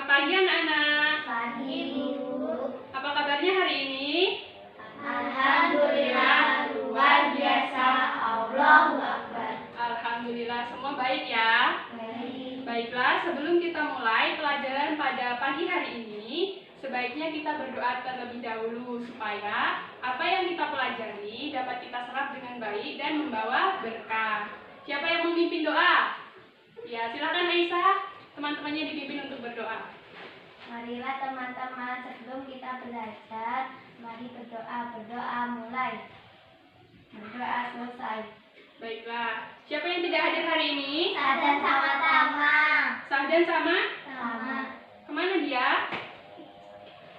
Pagi anak-anak. Pagi, Bu. Apa kabarnya hari ini? Alhamdulillah, luar biasa. Allahu Akbar. Alhamdulillah, semua baik ya? Baik. Baiklah, sebelum kita mulai pelajaran pada pagi hari ini, sebaiknya kita berdoa terlebih dahulu supaya apa yang kita pelajari dapat kita serap dengan baik dan membawa berkah. Siapa yang memimpin doa? Ya, silakan Aisyah, teman-temannya dipimpin untuk berdoa. Marilah teman-teman, sebelum kita belajar, mari berdoa. Berdoa mulai. Berdoa selesai. Baiklah, siapa yang tidak hadir hari ini? Sahdan sama-sama. Sahdan sama? Sama. Kemana dia?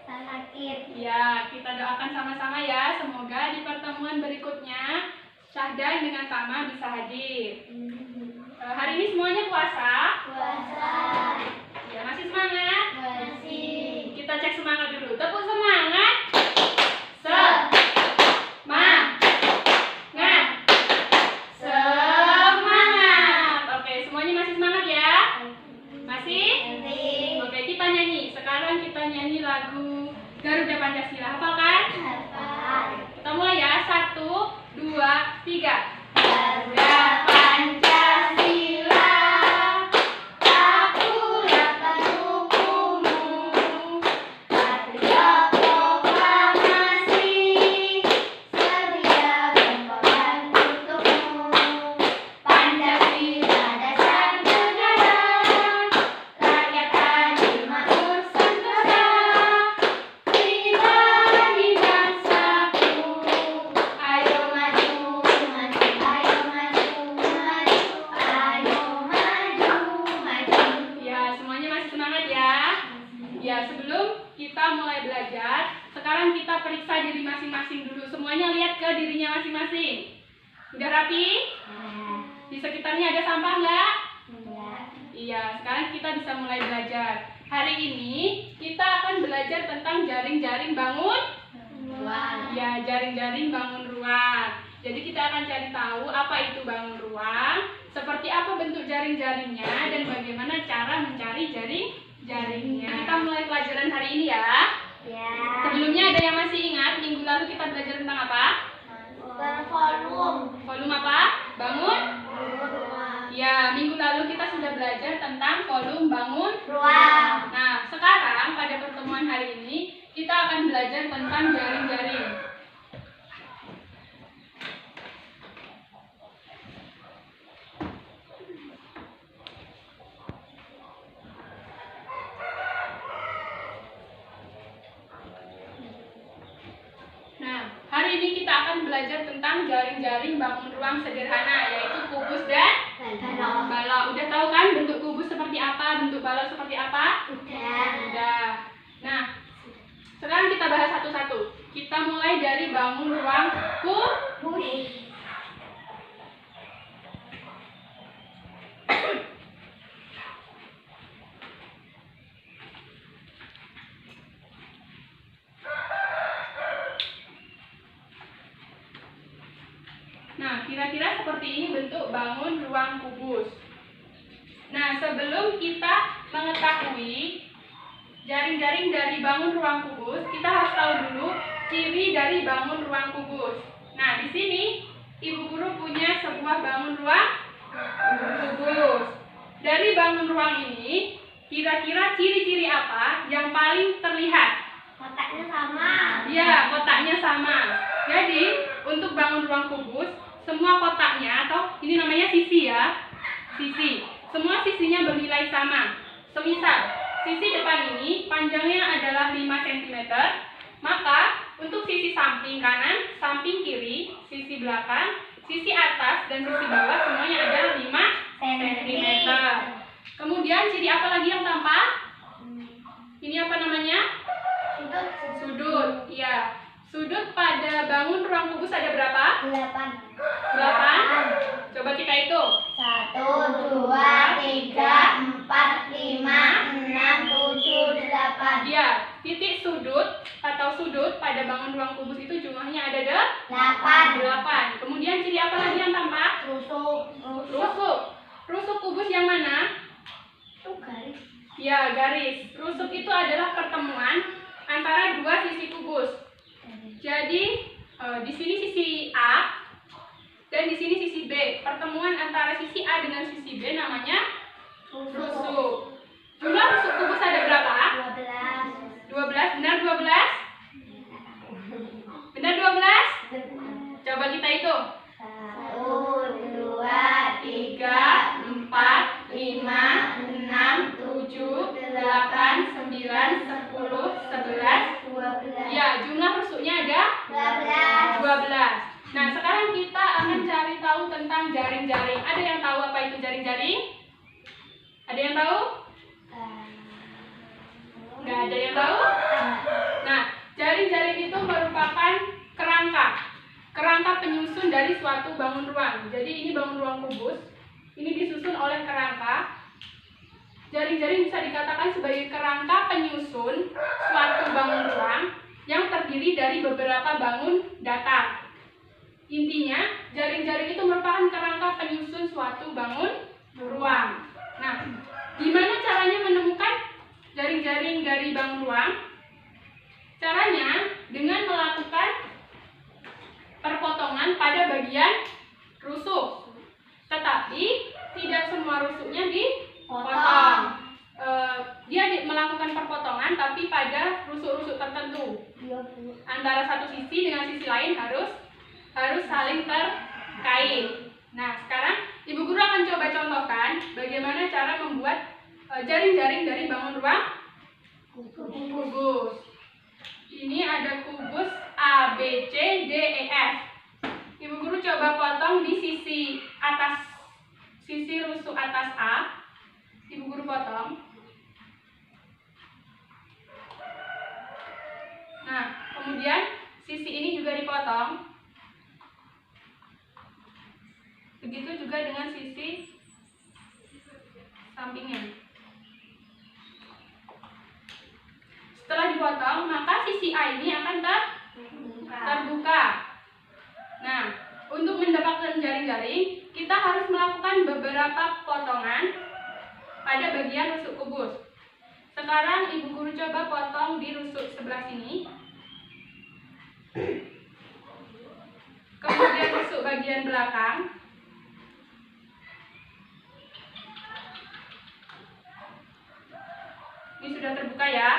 Sakit. Ya, kita doakan sama-sama ya. Semoga di pertemuan berikutnya Syahdan dengan Tama bisa hadir. Hari ini semuanya puasa? Puasa. Ya, masih semangat? Masih. Kita cek semangat dulu. Tepuk semangat. Semangat. Oke, semuanya masih semangat ya? Masih? Oke, kita nyanyi. Sekarang kita nyanyi lagu Garuda Pancasila. Hafal kan? Hafal. Kita mulai ya. 1, 2, 3. Garuda Pancasila, akulah pendukungmu. Patriot proklamasi, sedia berkorban untukmu. Pancasila dasar negara, rakyat adil makmur sentosa. Pribadi bangsaku, ayo maju, maju, ayo maju, maju, ayo maju, maju. Ya, semuanya masih semangat ya? Ya, sebelum kita mulai belajar, sekarang kita periksa diri masing-masing dulu. Semuanya lihat ke dirinya masing-masing. Udah rapi? Di sekitarnya ada sampah nggak? Iya, sekarang kita bisa mulai belajar. Hari ini kita akan belajar tentang jaring-jaring bangun. Ya, jaring-jaring bangun ruang. Jadi kita akan cari tahu apa itu bangun ruang, seperti apa bentuk jaring-jaringnya, dan bagaimana cara mencari jaring-jaringnya. Kita mulai pelajaran hari ini ya. Ya. Sebelumnya ada yang masih ingat minggu lalu kita belajar tentang apa? Bervolume. Volume apa? Bangun? Ya, minggu lalu kita sudah belajar tentang volume bangun Ruang. Nah, sekarang pada pertemuan hari ini kita akan belajar tentang jaring-jaring. Nah, hari ini kita akan belajar tentang jaring-jaring bangun ruang sederhana, yaitu kubus dan bala. Udah tahu kan bentuk kubus seperti apa, bentuk bala seperti apa? Udah. Nah, sekarang kita bahas satu-satu. Kita mulai dari bangun ruang kubus. Nah, kira-kira seperti ini bentuk bangun ruang kubus. Nah, sebelum kita mengetahui jaring-jaring dari bangun ruang kubus, kita harus tahu dulu ciri dari bangun ruang kubus. Nah, di sini Ibu Guru punya sebuah bangun ruang kubus. Dari bangun ruang ini, kira-kira ciri-ciri apa yang paling terlihat? Kotaknya sama. Ya, kotaknya sama. Jadi, untuk bangun ruang kubus, semua kotaknya, atau ini namanya sisi ya, sisi. Semua sisinya bernilai sama. Semisal, sisi depan ini panjangnya adalah 5 cm, maka untuk sisi samping kanan, samping kiri, sisi belakang, sisi atas, dan sisi bawah semuanya adalah 5 cm. Kemudian ciri apa lagi yang tampak? Ini apa namanya? Sudut. Sudut. Iya. Sudut pada bangun ruang kubus ada berapa? 8. 8. Coba kita hitung. 1, 2, 3, 4, 5, 6, 7, 8. Iya, titik sudut atau sudut pada bangun ruang kubus itu jumlahnya ada 8. Kemudian ciri apa lagi yang tampak? Rusuk. Rusuk kubus yang mana? Itu garis. Ya, garis. Rusuk itu adalah pertemuan antara dua sisi kubus. Jadi di sini sisi A dan di sini sisi B. Pertemuan antara sisi A dengan sisi B namanya rusuk. Jumlah rusuk kubus ada berapa? 12. Benar 12? Benar 12? Coba kita hitung. 1, 2, 3, 4, 5, 6, 7, 8, 9, 10, 11. 12. Ya, jumlah rusuknya ada 12. Nah, sekarang kita akan cari tahu tentang jaring-jaring. Ada yang tahu apa itu jaring-jaring? Ada yang tahu? Nggak ada yang tahu? Nah, jaring-jaring itu merupakan kerangka penyusun dari suatu bangun ruang. Jadi ini bangun ruang kubus, ini disusun oleh kerangka. Jaring-jaring bisa dikatakan sebagai kerangka penyusun suatu bangun ruang yang terdiri dari beberapa bangun datar. Intinya, jaring-jaring itu merupakan kerangka penyusun suatu bangun ruang. Nah, gimana caranya menemukan jaring-jaring dari bangun ruang? Caranya dengan melakukan perpotongan pada bagian rusuk. Tetapi tidak semua rusuknya dipotong. Dia melakukan perpotongan tapi pada rusuk-rusuk tertentu. Antara satu sisi dengan sisi lain harus saling terkait. Nah, sekarang Ibu Guru akan coba contohkan bagaimana cara membuat jaring-jaring dari bangun ruang kubus. Ini ada kubus A, B, C, D, E, F. Ibu Guru coba potong di sisi rusuk atas A. Ibu Guru potong. Nah, kemudian sisi ini juga dipotong. Begitu juga dengan sisi sampingnya. Setelah dipotong, maka sisi A ini akan terbuka. Nah, untuk mendapatkan jaring-jaring, kita harus melakukan beberapa potongan pada bagian rusuk kubus. Sekarang Ibu Guru coba potong di rusuk sebelah sini. Kemudian rusuk bagian belakang. Ini sudah terbuka ya.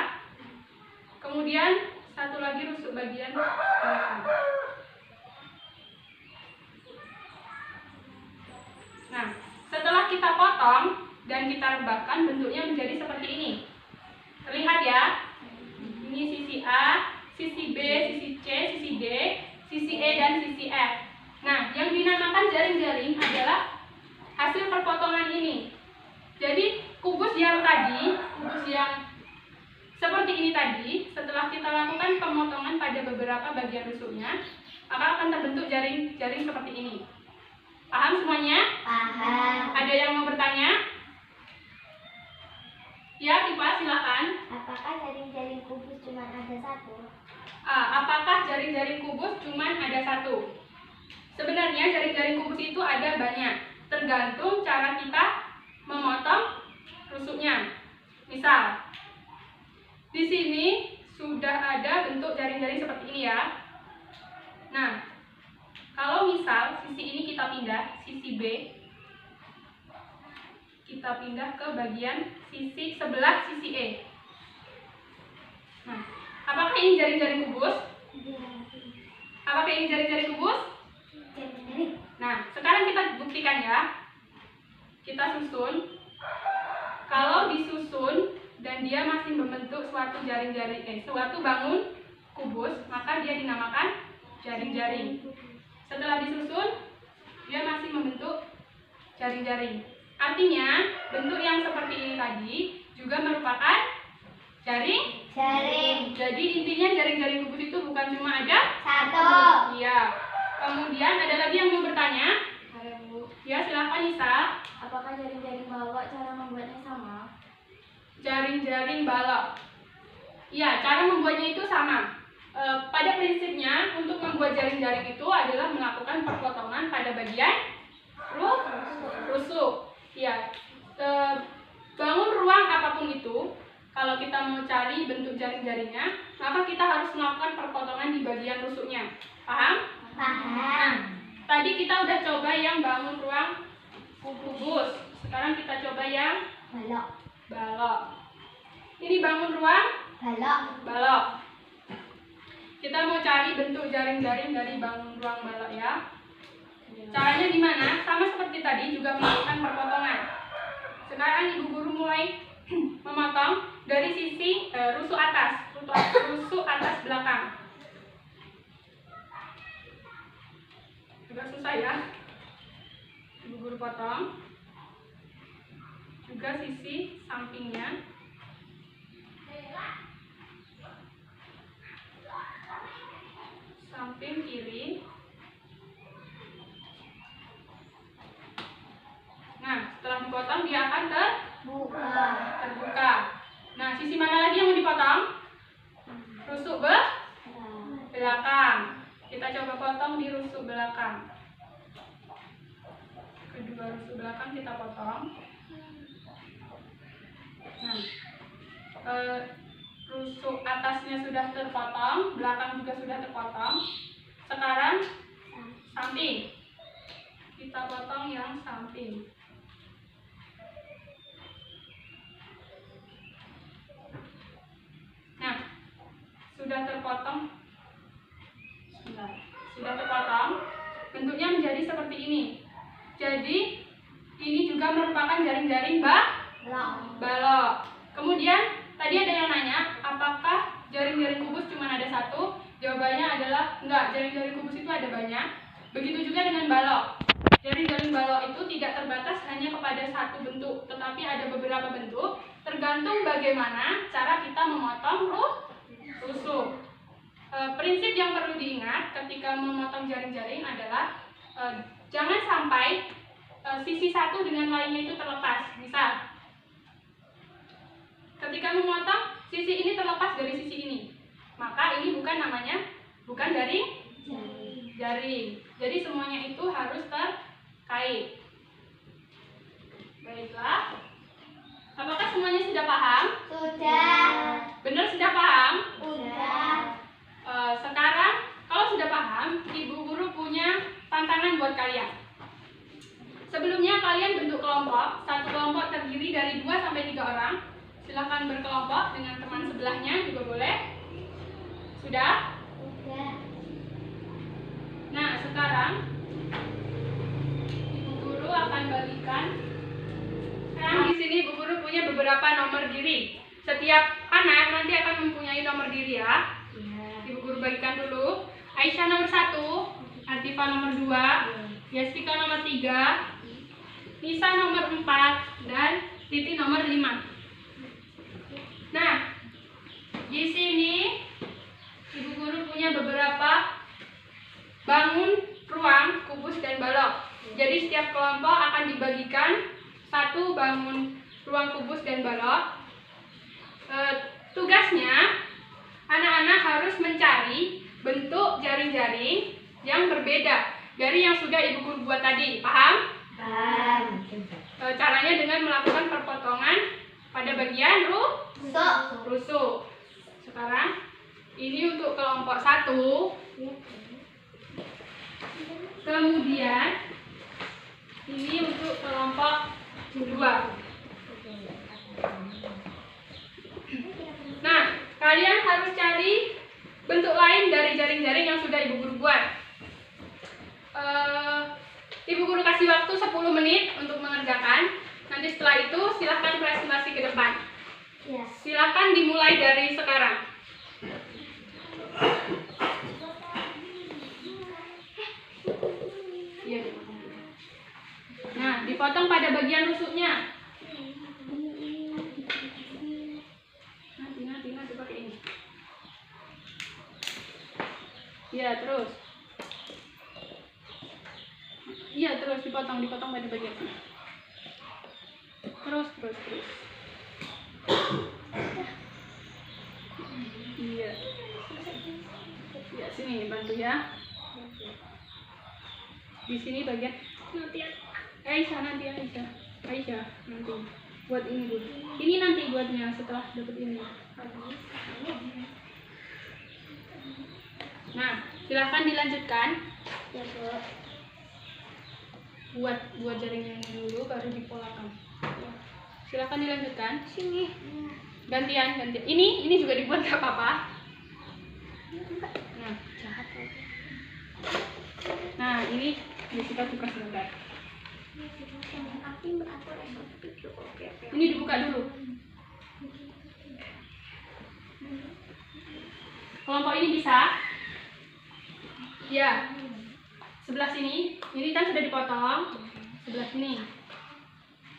Kemudian satu lagi rusuk bagian belakang. Nah, setelah kita potong dan kita rebahkan, bentuknya menjadi seperti ini. Terlihat ya? Ini sisi A, sisi B, sisi C, sisi D, sisi E, dan sisi F. Nah, yang dinamakan jaring-jaring adalah hasil perpotongan ini. Jadi, kubus yang seperti ini tadi, setelah kita lakukan pemotongan pada beberapa bagian rusuknya, maka akan terbentuk jaring-jaring seperti ini. Paham semuanya? Paham. Ada yang mau bertanya? Ya, Tifa, silakan. Apakah jaring-jaring kubus cuma ada satu? Apakah jaring-jaring kubus cuma ada satu? Sebenarnya jaring-jaring kubus itu ada banyak, tergantung cara kita memotong rusuknya. Misal, di sini sudah ada bentuk jaring-jaring seperti ini ya. Nah, kalau misal sisi ini kita pindah, sisi B, kita pindah ke bagian sisi sebelah sisi E. Nah, apakah ini jaring-jaring kubus? Apakah ini jaring-jaring kubus? Nah, sekarang kita buktikan ya. Kita susun. Kalau disusun dan dia masih membentuk suatu suatu bangun kubus, maka dia dinamakan jaring-jaring. Setelah disusun, dia masih membentuk jaring-jaring. Artinya, bentuk yang seperti ini tadi juga merupakan Jaring? Jaring. Jadi intinya jaring-jaring kubus itu bukan cuma ada 1. Iya. Kemudian ada lagi yang mau bertanya? Ada, Bu. Ya, silakan Nisa. Apakah jaring-jaring balok cara membuatnya sama? Jaring-jaring balok. Iya, cara membuatnya itu sama. Pada prinsipnya untuk membuat jaring-jaring itu adalah melakukan perpotongan pada bagian rusuk. Iya. Bangun ruang apapun itu, kalau kita mau cari bentuk jaring-jaringnya, maka kita harus melakukan perpotongan di bagian rusuknya. Paham? Paham. Tadi kita udah coba yang bangun ruang kubus. Sekarang kita coba yang Balok. balok. Ini bangun ruang Balok. balok. Kita mau cari bentuk jaring-jaring dari bangun ruang balok ya. Caranya gimana? Sama seperti tadi, juga melakukan perpotongan. Sekarang ibu guru mulai memotong dari sisi rusuk atas belakang. Agak susah ya. Ibu guru potong juga sisi sampingnya. Samping kiri. Nah, setelah dipotong dia akan terbuka. Nah, sisi mana lagi yang mau dipotong? Rusuk belakang. Kita coba potong di rusuk belakang. Kedua rusuk belakang kita potong. Nah, rusuk atasnya sudah terpotong, belakang juga sudah terpotong. Sekarang samping. Kita potong yang samping. Nah, sudah terpotong. Sudah terpotong. Bentuknya menjadi seperti ini. Jadi, ini juga merupakan jaring-jaring balok. Kemudian, tadi ada yang nanya, apakah jaring-jaring kubus cuma ada satu? Jawabannya adalah enggak, jaring-jaring kubus itu ada banyak. Begitu juga dengan balok. Jaring-jaring balok itu tidak terbatas hanya kepada satu bentuk, tetapi ada beberapa bentuk, tergantung bagaimana cara kita memotong rusuk. Prinsip yang perlu diingat ketika memotong jaring-jaring adalah jangan sampai sisi satu dengan lainnya itu terlepas. Misal, ketika memotong, sisi ini terlepas dari sisi ini, maka ini bukan jaring. Jadi semuanya itu harus terkait. Baiklah. Apakah semuanya sudah paham? Sudah. Benar sudah paham? Sudah. Sekarang kalau sudah paham, ibu guru punya tantangan buat kalian. Sebelumnya kalian bentuk kelompok. Satu kelompok terdiri dari 2 sampai 3 orang. Silahkan berkelompok dengan teman sebelahnya juga boleh. Sudah? Sudah. Nah, sekarang ibu guru akan bagikan. Sekarang di sini ibu guru punya beberapa nomor diri. Setiap anak nanti akan mempunyai nomor diri ya. Ibu guru bagikan dulu. Aisyah nomor 1, Atifah nomor 2, Yastika nomor 3, Nisa nomor 4, dan Titi nomor 5. Nah, di sini ibu guru punya beberapa bangun ruang kubus dan balok. Jadi setiap kelompok akan dibagikan 1 bangun ruang kubus dan balok. Tugasnya anak-anak harus mencari bentuk jaring-jaring yang berbeda dari yang sudah ibu guru buat tadi. Paham? Paham. Caranya dengan melakukan perpotongan pada bagian rusuk. Sekarang ini untuk kelompok 1. Kemudian ini untuk kelompok 2. Nah, kalian harus cari bentuk lain dari jaring-jaring yang sudah ibu guru buat. Ibu guru kasih waktu 10 menit untuk mengerjakan. Nanti setelah itu silahkan presentasi ke depan. Silahkan dimulai dari sekarang. Nah, dipotong pada bagian rusuknya. Nah, Iya, terus. Iya, terus dipotong pada bagian sini. Terus. Iya. Ya, sini bantu ya. Di sini bagian nanti Aisyah nanti. Buat ini dulu. Ini nanti buatnya setelah dapat ini. Nah, silahkan dilanjutkan. Ya, Bu. Buat jaringnya dulu baru dipolakan. Silahkan dilanjutkan. Sini. Gantian. Ini juga dibuat nggak apa-apa. Nah, Jahat aja. nah ini kita buka sebentar. Ini dibuka dulu. Kelompok ini bisa? Ya. Sebelah sini, ini kan sudah dipotong. Sebelah sini,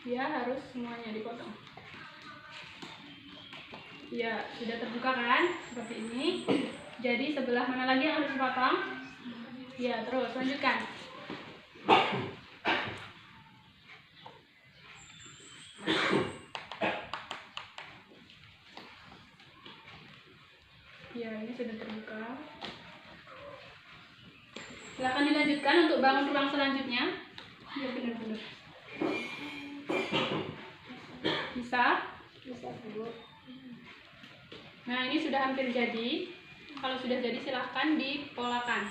ya harus semuanya dipotong. Ya, sudah terbuka kan? Seperti ini. Jadi sebelah mana lagi yang harus dipotong? Ya, terus lanjutkan. Ya, ini sudah terbuka. Silakan dilanjutkan untuk bangun ruang selanjutnya. Ya, benar-benar. Bisa? Bisa, Bu. Nah, ini sudah hampir jadi. Kalau sudah jadi silahkan dipolakan.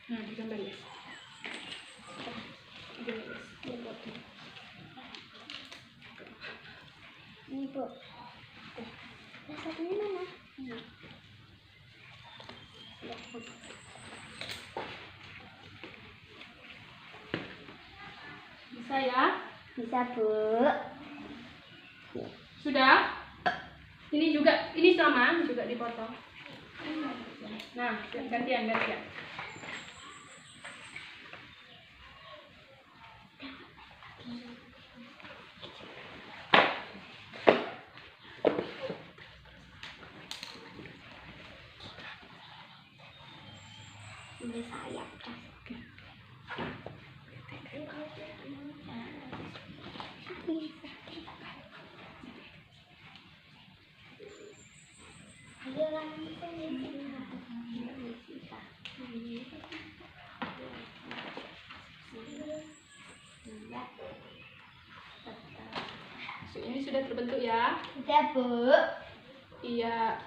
Nah, digambar ya. Ini, Bu. Yang satunya mana? Ini. Bisa ya? Bisa, Bu. Sudah? Ini sama juga dipotong. Nah, gantian. Ini saya. Ayo langsung Ini sudah terbentuk ya? Sudah, Bu. Iya.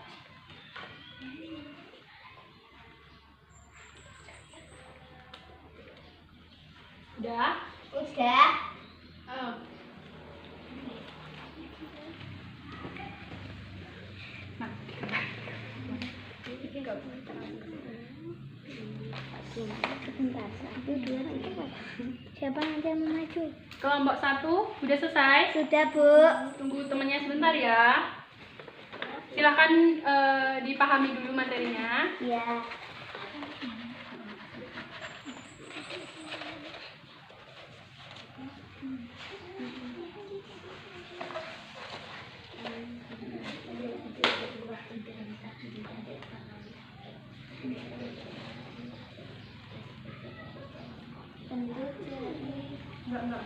Udah? Udah. Oh. Nah. Sebentar, 1, 2, 3. Siapa nanti yang mau maju? Kelompok 1 sudah selesai. Sudah, Bu. Tunggu temannya sebentar ya. Silakan dipahami dulu materinya. Ya. Enggak.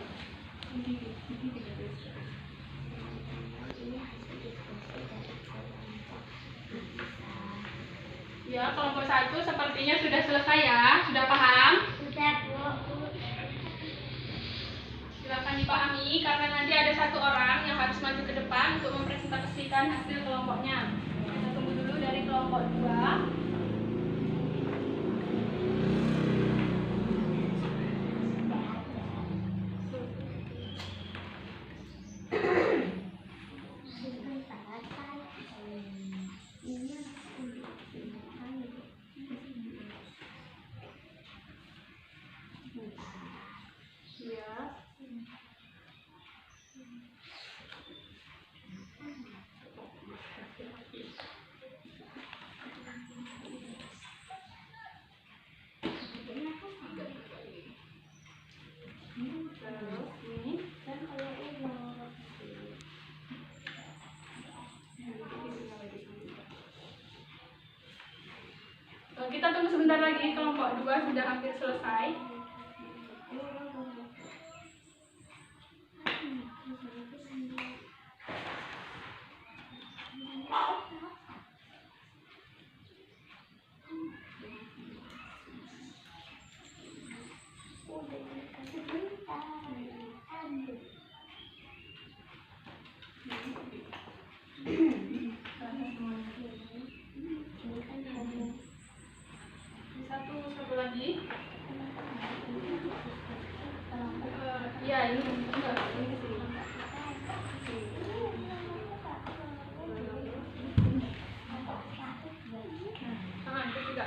Ya, kelompok 1 sepertinya sudah selesai ya. Sudah paham? Sudah, Bu. Silakan dipahami karena nanti ada satu orang yang harus maju ke depan untuk mempresentasikan hasil kelompoknya. Kita tunggu dulu dari kelompok 2. Kita tunggu sebentar lagi, kelompok 2 sudah hampir selesai. Satu lagi. Ya, ini enggak, ini ke sini. Itu juga.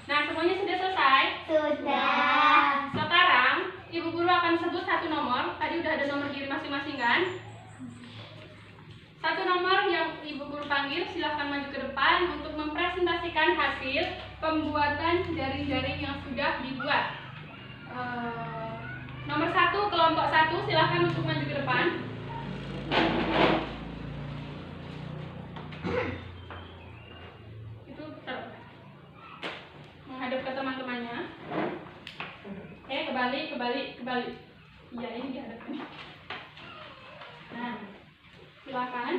Nah, semuanya sudah selesai? Sudah. Sekarang Ibu Guru akan sebut satu nomor. Tadi udah ada nomor diri masing-masing kan? Satu nomor yang Ibu Guru panggil, silahkan maju ke depan untuk mempresentasikan hasil pembuatan jaring-jaring yang sudah dibuat. Nomor 1, kelompok 1, silahkan untuk maju ke depan. Itu menghadap ke teman-temannya. Kebalik. Iya, ini dihadapkan. Nah, silakan.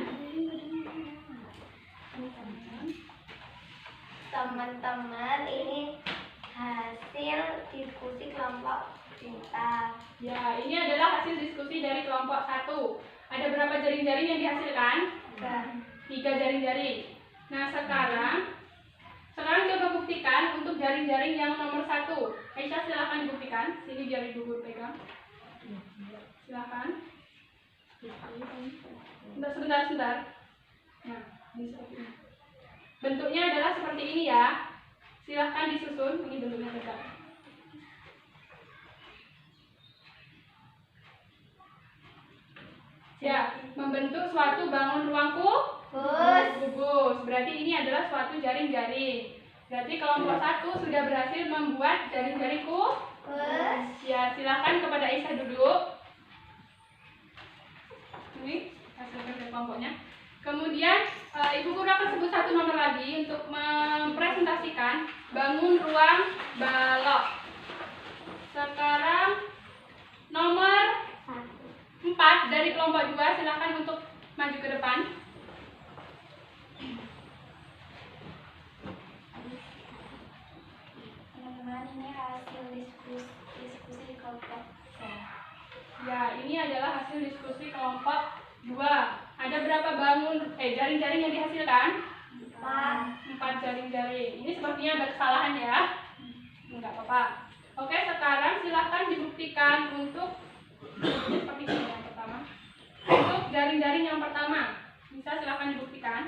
Teman-teman, ini hasil diskusi kelompok kita. Ya, ini adalah hasil diskusi dari kelompok 1. Ada berapa jaring-jaring yang dihasilkan? 3 jaring-jaring. Nah, sekarang coba buktikan untuk jaring-jaring yang nomor 1. Aisyah, silakan dibuktikan. Sini biar Ibu Guru pegang. Silakan. Sebentar. Nah, ini seperti ini. Bentuknya adalah seperti ini ya. Silahkan disusun. Ini bentuknya tegak. Ya, membentuk suatu bangun ruangku kubus. Berarti ini adalah suatu jaring-jaring. Berarti kelompok 1 sudah berhasil membuat jaring-jaring kubus. Ya, silakan kepada Aisyah duduk. Ini hasil kerja kelompoknya. Kemudian Ibu Guru akan sebut satu nomor lagi untuk mempresentasikan bangun ruang balok. Sekarang nomor 4 dari kelompok 2, silakan untuk maju ke depan. Teman-teman, ini hasil diskusi kelompok saya. Ya, ini adalah hasil diskusi kelompok 2. Ada berapa jaring-jaring yang dihasilkan? 4 jaring-jaring. Ini sepertinya ada kesalahan ya. Enggak apa-apa. Oke, sekarang silahkan dibuktikan untuk seperti ini yang pertama. Untuk jaring-jaring yang pertama, bisa silahkan dibuktikan.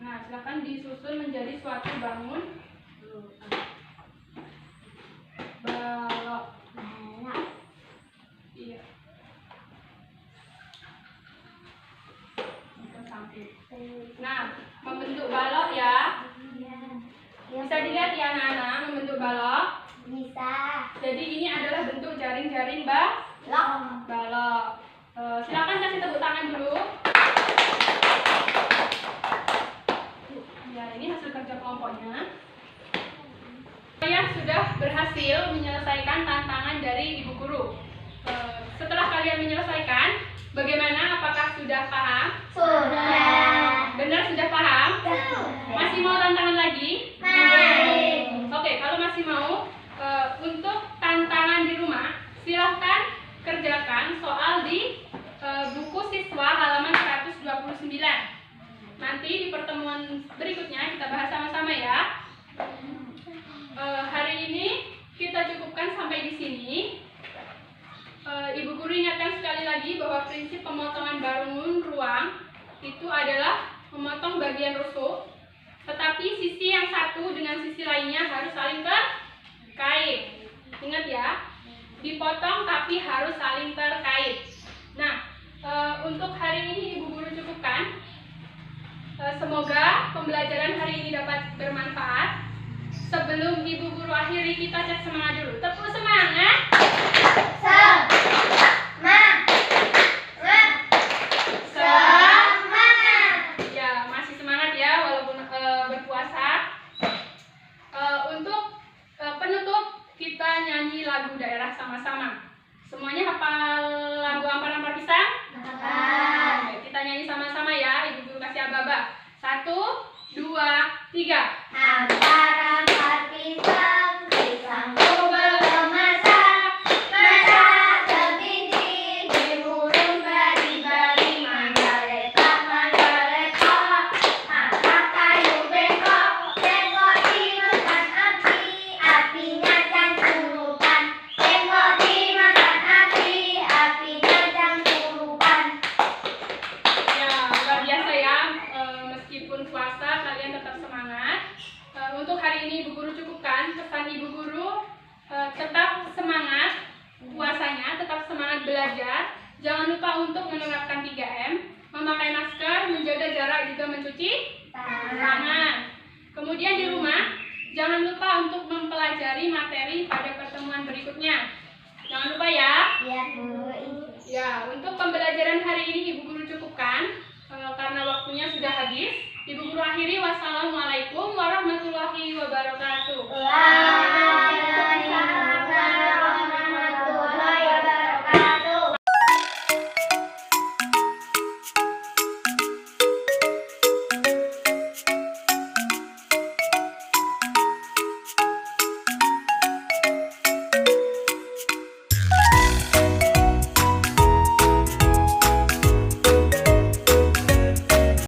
Nah, silahkan disusun menjadi suatu bangun balok. Iya. Nah, membentuk balok ya. Bisa dilihat ya anak-anak, membentuk balok. Bisa. Jadi ini adalah bentuk jaring-jaring balok. Silakan kasih tepuk tangan dulu. Ya, ini hasil kerja kelompoknya. Saya sudah berhasil menyelesaikan tantangan dari Ibu Guru. Setelah kalian menyelesaikan, bagaimana? Apakah sudah paham? Sudah. Benar sudah paham? Masih mau tantangan lagi? Oke, kalau masih mau, untuk tantangan di rumah, silahkan kerjakan soal di buku siswa halaman 129. Nanti di pertemuan berikutnya kita bahas sama-sama ya. Hari ini kita cukupkan sampai di sini. Ibu Guru ingatkan sekali lagi bahwa prinsip pemotongan bangun ruang itu adalah memotong bagian rusuk, tetapi sisi yang satu dengan sisi lainnya harus saling terkait. Ingat ya, dipotong tapi harus saling terkait. Nah, untuk hari ini Ibu Guru cukupkan. Semoga pembelajaran hari ini dapat bermanfaat. Sebelum Ibu Guru akhiri, kita cek semangat dulu. Tepuk semangat. Ya, masih semangat ya walaupun berpuasa. Untuk penutup kita nyanyi lagu daerah sama-sama. Semuanya hafal lagu Ampar-Ampar Pisang? Oke, kita nyanyi sama-sama ya. Ibu Guru kasih aba-aba. 1, 2, 3. Ampar-ampar pisang, pisangku belum masak, masak sebiji, diburung beri-beri, mangga letak, masak kayu bengkok, bengkok dimakan api, apinya cangkurupan, bengkok dimakan api, apinya cangkurupan. Ya, luar biasa ya. Meskipun puasa, kalian tetap semangat. Untuk hari ini Ibu Guru cukupkan. Pesan Ibu Guru, tetap semangat puasanya, tetap semangat belajar. Jangan lupa untuk menerapkan 3M, memakai masker, menjaga jarak, juga mencuci tangan. Kemudian di rumah, jangan lupa untuk mempelajari materi pada pertemuan berikutnya. Jangan lupa ya. Ya, Bu. Ya, untuk pembelajaran hari ini Ibu Guru cukupkan karena waktunya sudah habis. Ibu Guru akhiri, wassalamualaikum warahmatullahi wabarakatuh. Wah.